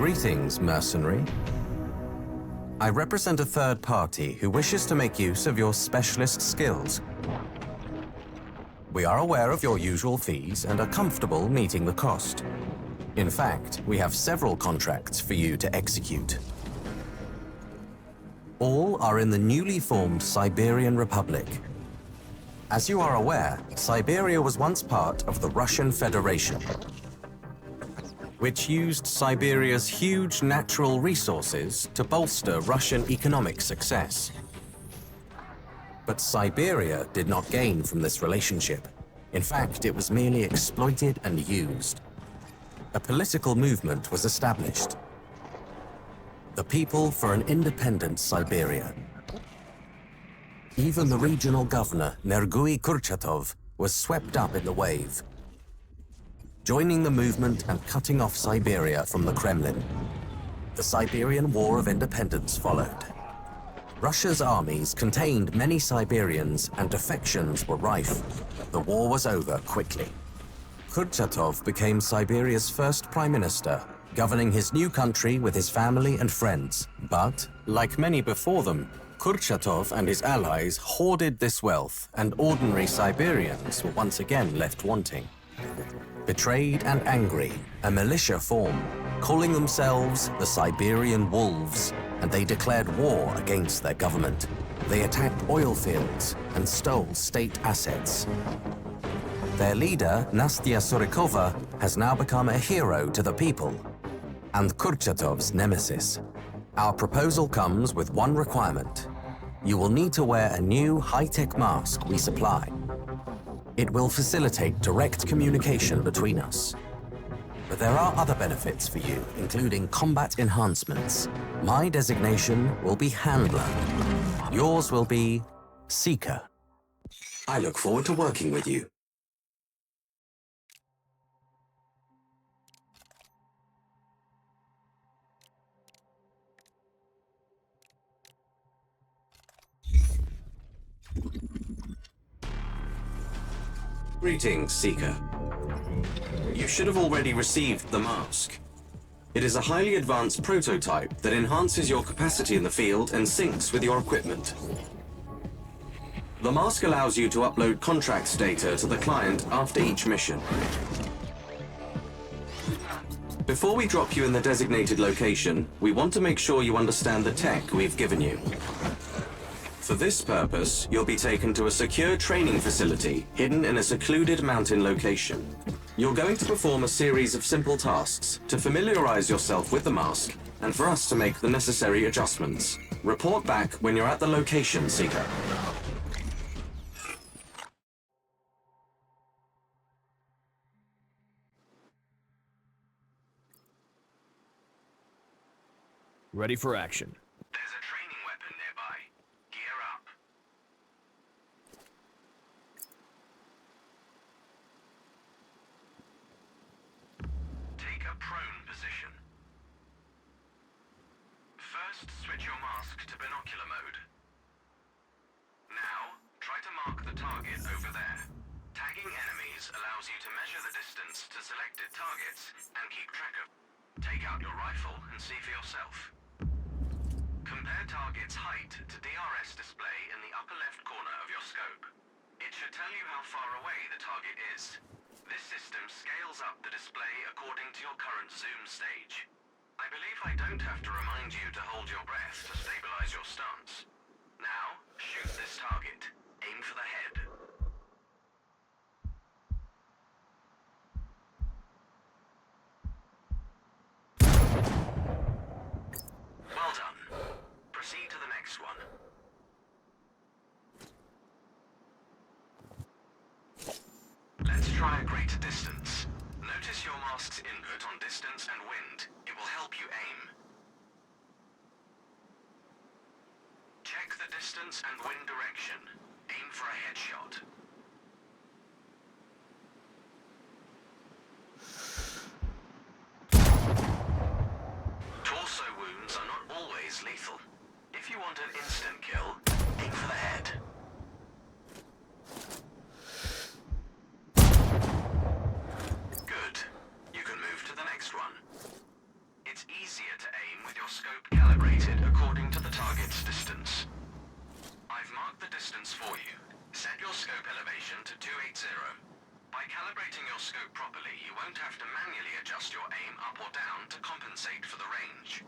Greetings, mercenary. I represent a third party who wishes to make use of your specialist skills. We are aware of your usual fees and are comfortable meeting the cost. In fact, we have several contracts for you to execute. All are in the newly formed Siberian Republic. As you are aware, Siberia was once part of the Russian Federation, which used Siberia's huge natural resources to bolster Russian economic success. But Siberia did not gain from this relationship. In fact, it was merely exploited and used. A political movement was established. The People for an Independent Siberia. Even the regional governor, Nergui Kurchatov, was swept up in the wave, joining the movement and cutting off Siberia from the Kremlin. The Siberian War of Independence followed. Russia's armies contained many Siberians and defections were rife. The war was over quickly. Kurchatov became Siberia's first prime minister, governing his new country with his family and friends. But, like many before them, Kurchatov and his allies hoarded this wealth, and ordinary Siberians were once again left wanting. Betrayed and angry, a militia formed, calling themselves the Siberian Wolves, and they declared war against their government. They attacked oil fields and stole state assets. Their leader, Nastya Surikova, has now become a hero to the people, and Kurchatov's nemesis. Our proposal comes with one requirement. You will need to wear a new high-tech mask we supply. It will facilitate direct communication between us. But there are other benefits for you, including combat enhancements. My designation will be Handler. Yours will be Seeker. I look forward to working with you. Greetings, Seeker. You should have already received the mask. It is a highly advanced prototype that enhances your capacity in the field and syncs with your equipment. The mask allows you to upload contracts data to the client after each mission. Before we drop you in the designated location, we want to make sure you understand the tech we've given you. For this purpose, you'll be taken to a secure training facility hidden in a secluded mountain location. You're going to perform a series of simple tasks to familiarize yourself with the mask and for us to make the necessary adjustments. Report back when you're at the location, Seeker. Ready for action. There's a training weapon nearby. Gear up. Take a prone position. First, switch your mask to binocular mode. Now, try to mark the target over there. Tagging enemies allows you to measure the distance to selected targets and keep track of. Take out your rifle and see for yourself. Compare target's height to DRS display in the upper left corner of your scope. It should tell you how far away the target is. This system scales up the display according to your current zoom stage. I believe I don't have to remind you to hold your breath to stabilize your stance. Now, shoot this target. Aim for the head. Well done. Proceed to the next one. Let's try a greater distance. Notice your mask's input on distance and wind. It will help you aim. Check the distance and wind direction. Aim for a headshot. Torso wounds are not always lethal. If you want an instant kill, aim for the head. Good. You can move to the next one. It's easy calibrated according to the target's distance. I've marked the distance for you. Set your scope elevation to 280. By calibrating your scope properly, you won't have to manually adjust your aim up or down to compensate for the range.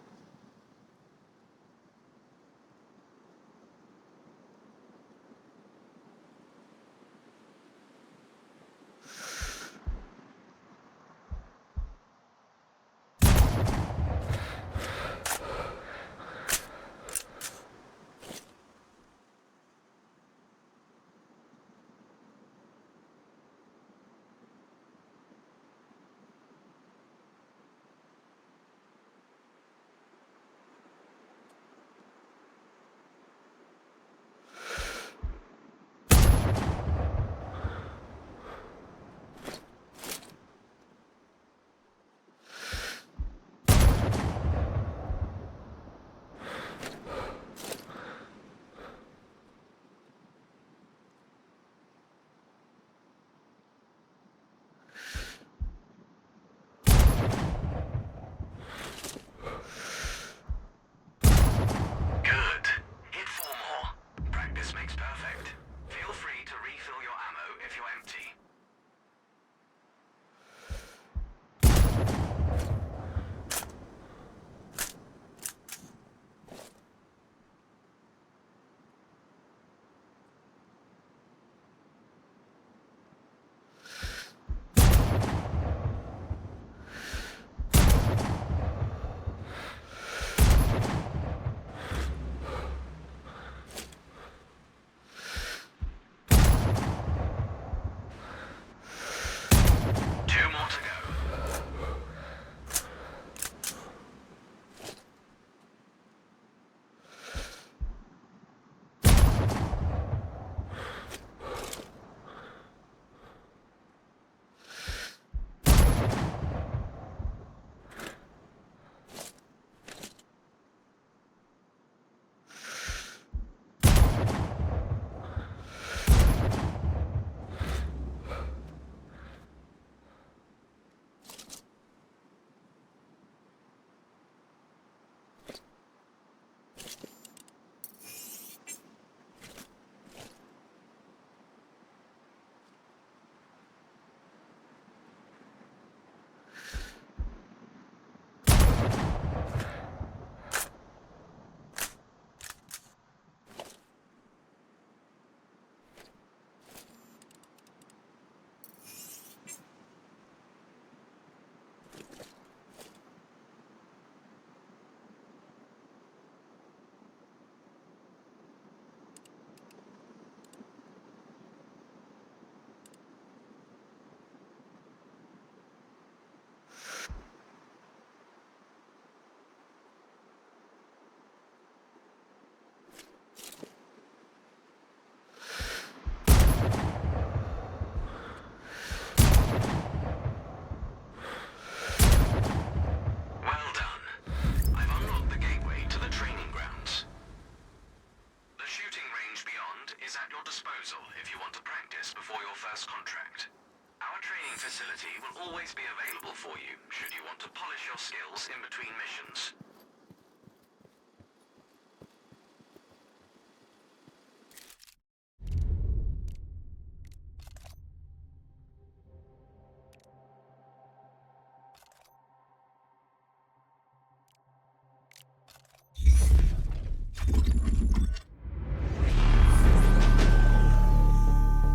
always be available for you, should you want to polish your skills in between missions.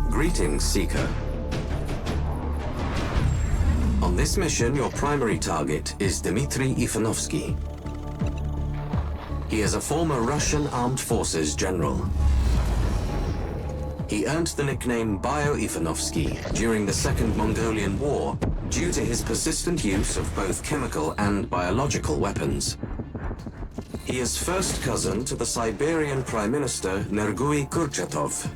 Greetings, Seeker. On this mission, your primary target is Dmitry Ivanovsky. He is a former Russian Armed Forces general. He earned the nickname Bio-Ivanovsky during the Second Mongolian War due to his persistent use of both chemical and biological weapons. He is first cousin to the Siberian Prime Minister Nergui Kurchatov.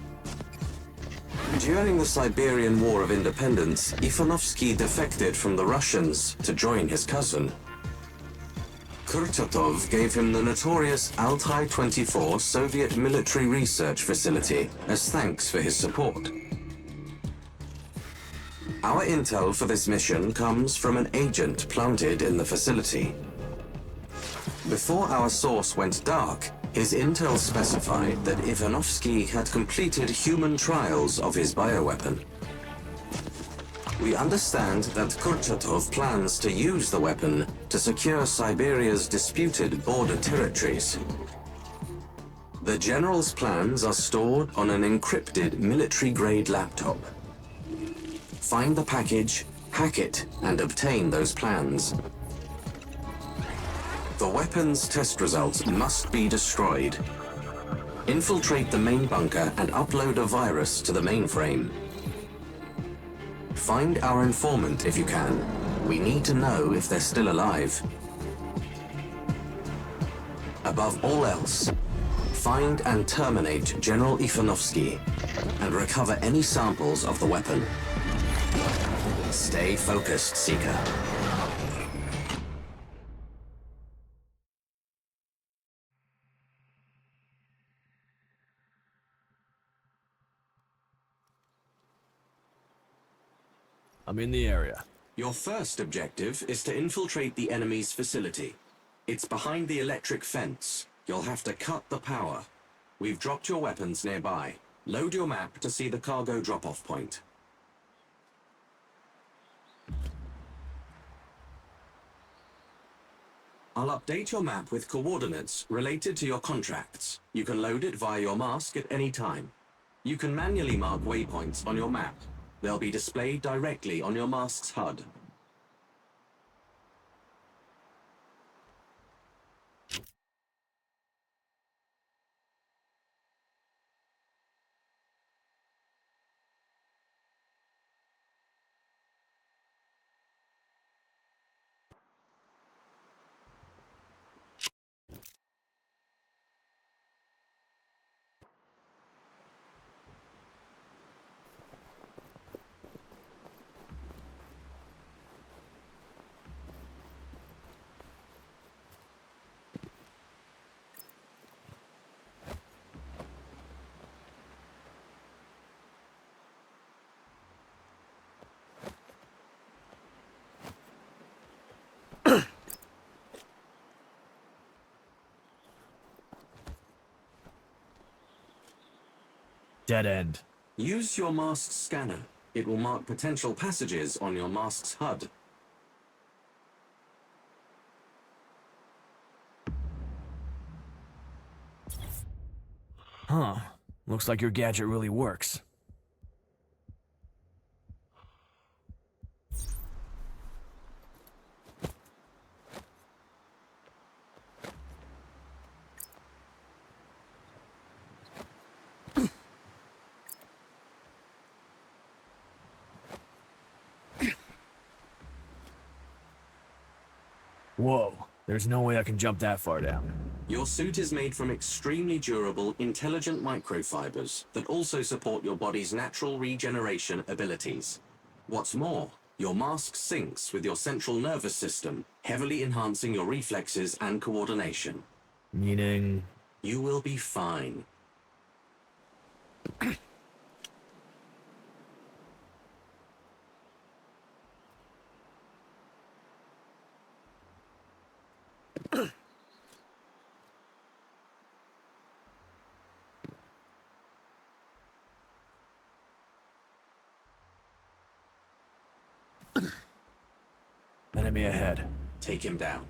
During the Siberian War of Independence, Ivanovsky defected from the Russians to join his cousin. Kurchatov gave him the notorious Altai-24 Soviet military research facility as thanks for his support. Our intel for this mission comes from an agent planted in the facility. Before our source went dark, his intel specified that Ivanovsky had completed human trials of his bioweapon. We understand that Kurchatov plans to use the weapon to secure Siberia's disputed border territories. The General's plans are stored on an encrypted military-grade laptop. Find the package, hack it, and obtain those plans. The weapon's test results must be destroyed. Infiltrate the main bunker and upload a virus to the mainframe. Find our informant if you can. We need to know if they're still alive. Above all else, find and terminate General Ivanovsky and recover any samples of the weapon. Stay focused, Seeker. I'm in the area. Your first objective is to infiltrate the enemy's facility. It's behind the electric fence. You'll have to cut the power. We've dropped your weapons nearby. Load your map to see the cargo drop-off point. I'll update your map with coordinates related to your contracts. You can load it via your mask at any time. You can manually mark waypoints on your map. They'll be displayed directly on your mask's HUD. Dead end. Use your mask's scanner. It will mark potential passages on your mask's HUD. Huh. Looks like your gadget really works. Whoa, there's no way I can jump that far down. Your suit is made from extremely durable, intelligent microfibers that also support your body's natural regeneration abilities. What's more, your mask syncs with your central nervous system, heavily enhancing your reflexes and coordination. Meaning... You will be fine. Enemy ahead. Take him down.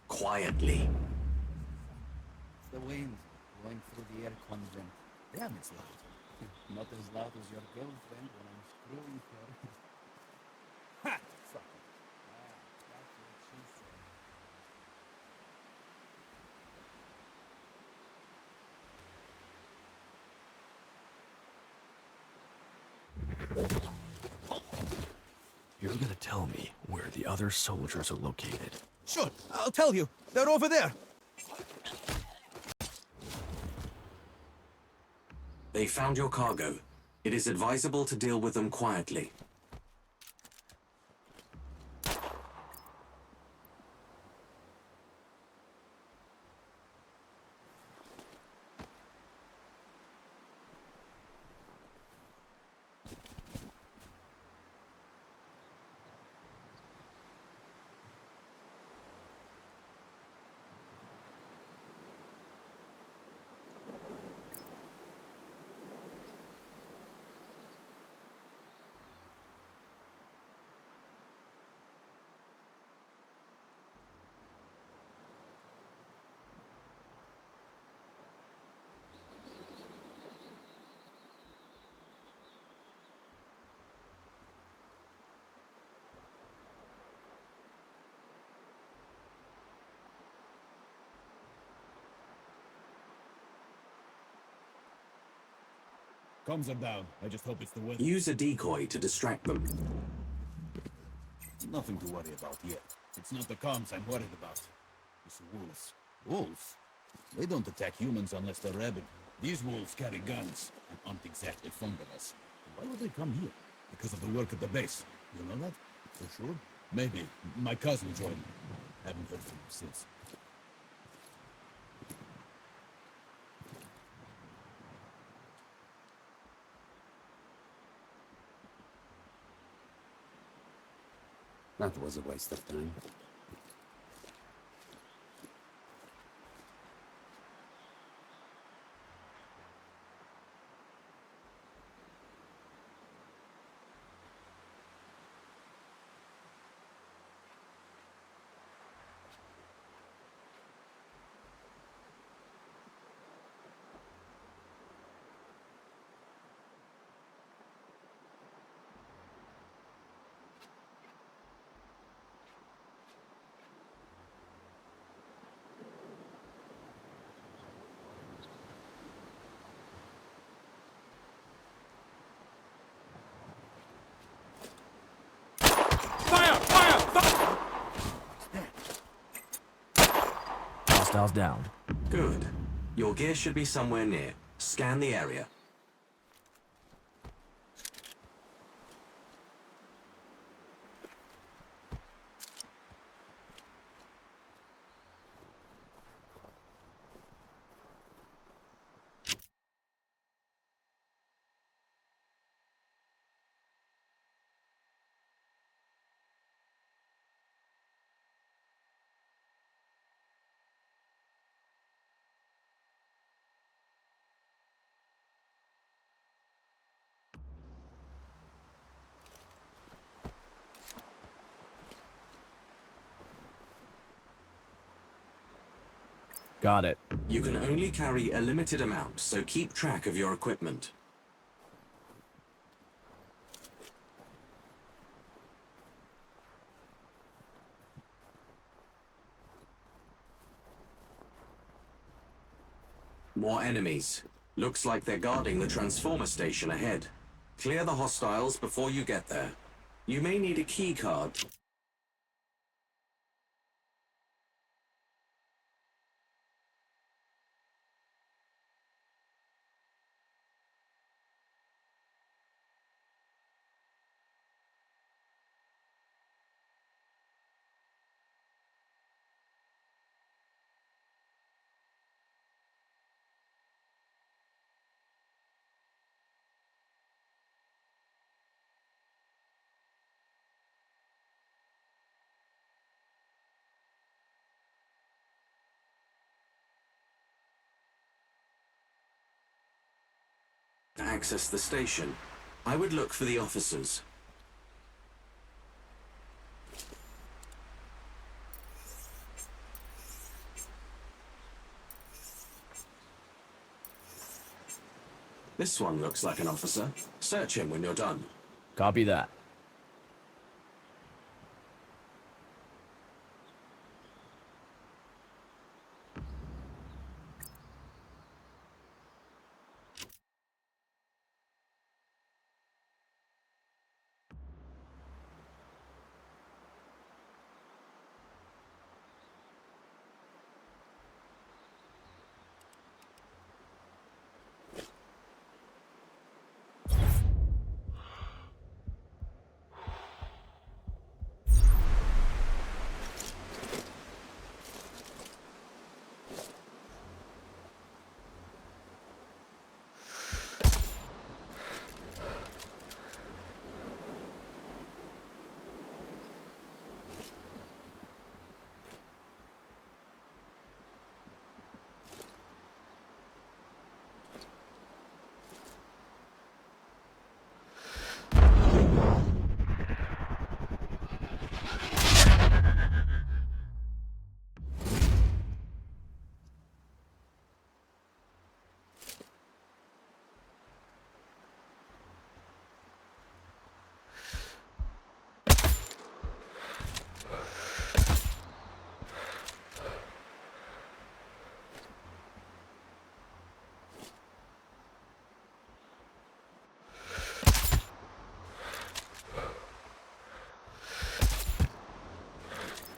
Quietly. It's the wind blowing through the air con vent. Damn, it's loud. Not as loud as your girlfriend when I'm screwing her. Ha! Fuck it. That's what she said. You're gonna tell me where the other soldiers are located. Sure, I'll tell you. They're over there. They found your cargo. It is advisable to deal with them quietly. Comms are down. I just hope it's the weather. Use a decoy to distract them. Nothing to worry about yet. It's not the comms I'm worried about. It's wolves. Wolves? They don't attack humans unless they're rabid. These wolves carry guns and aren't exactly fond of us. Why would they come here? Because of the work at the base. You know that? For sure? Maybe. My cousin joined. Haven't heard from him since. That was a waste of time. Hostiles down. Good. Your gear should be somewhere near. Scan the area. Got it. You can only carry a limited amount, so keep track of your equipment. More enemies. Looks like they're guarding the transformer station ahead. Clear the hostiles before you get there. You may need a key card. To access the station, I would look for the officers. This one looks like an officer. Search him when you're done. Copy that.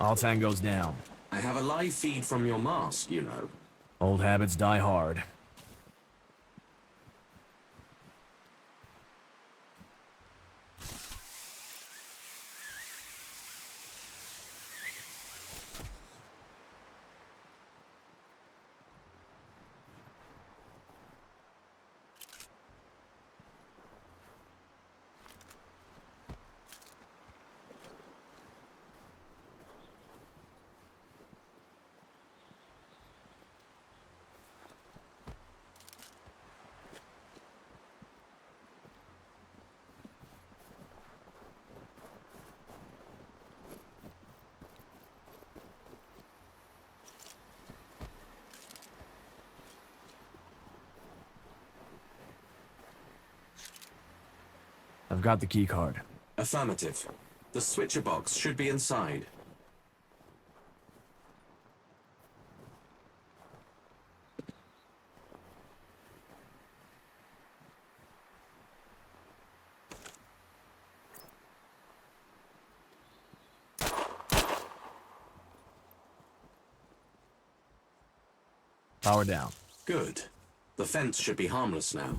All tango's down. I have a live feed from your mask, you know. Old habits die hard. I've got the key card. Affirmative. The switcher box should be inside. Power down. Good. The fence should be harmless now.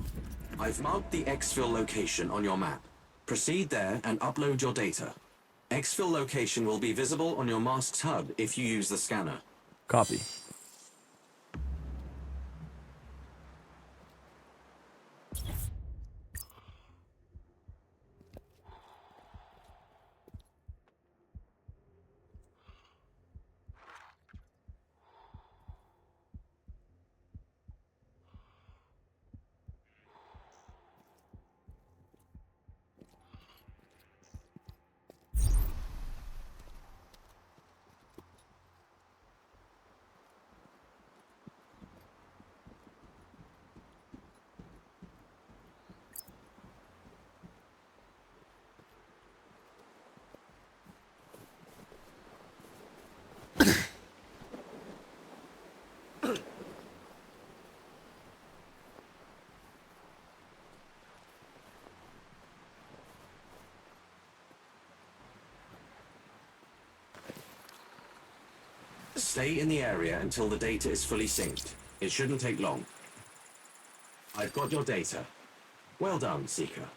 I've marked the exfil location on your map. Proceed there and upload your data. Exfil location will be visible on your mask's HUD if you use the scanner. Copy. Stay in the area until the data is fully synced. It shouldn't take long. I've got your data. Well done, Seeker.